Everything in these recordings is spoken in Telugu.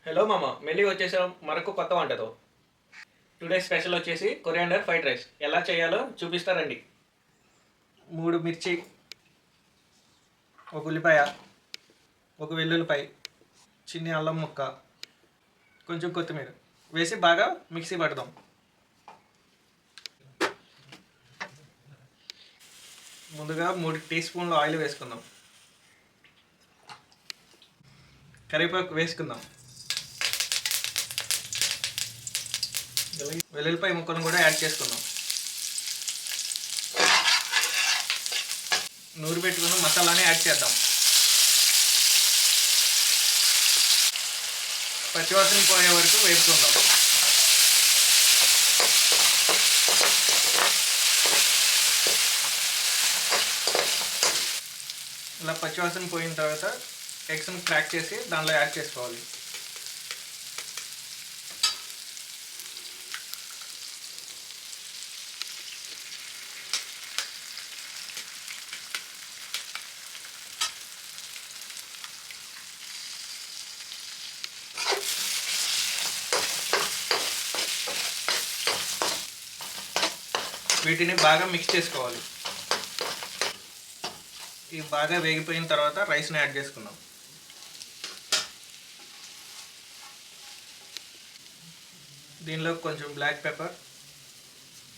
హలో మామ, మళ్ళీ వచ్చేసాం మరొక కొత్త వంటతో. టుడే స్పెషల్ వచ్చేసి కొరియాండర్ ఫ్రైడ్ రైస్. ఎలా చేయాలో చూపిస్తారండి. 3 మిర్చి, ఒక ఉల్లిపాయ, ఒక వెల్లుల్లిపాయ, చిన్న అల్లం ముక్క, కొంచెం కొత్తిమీర వేసి బాగా మిక్సీ పడదాం. ముందుగా 3 టీ స్పూన్లు ఆయిల్ వేసుకుందాం. కరివేపాకు వేసుకుందాం. వెల్లుల్లిపాయ ముక్కలను కూడా యాడ్ చేసుకుందాం. నూరు పెట్టుకున్న మసాలాని యాడ్ చేద్దాం. పచ్చివాసన పోయే వరకు వేపుకుందాం. ఇలా పచ్చివాసన పోయిన తర్వాత ఎగ్స్ని క్రాక్ చేసి దానిలో యాడ్ చేసుకోవాలి. వీటిని బాగా మిక్స్ చేసుకోవాలి. ఇవి బాగా వేగిపోయిన తర్వాత రైస్ని యాడ్ చేసుకుందాం. దీనిలో కొంచెం బ్లాక్ పెప్పర్,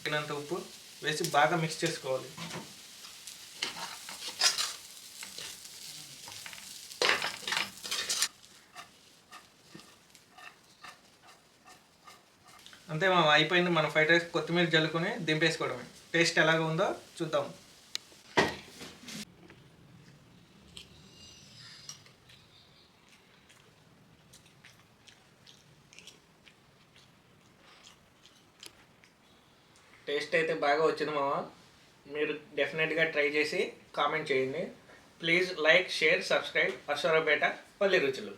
తగినంత ఉప్పు వేసి బాగా మిక్స్ చేసుకోవాలి. అంతే అయిపోయింది. మన ఫ్రైడ్ రైస్ కొత్తిమీర జల్లుకొని దింపేసుకోవడమే. టేస్ట్ ఎలాగ ఉందో చూద్దాం. టేస్ట్ అయితే బాగా వచ్చింది మామ. మీరు డెఫినెట్గా ట్రై చేసి కామెంట్ చేయండి. Please like, share, subscribe. Aswaraopeta పల్లి రుచులు.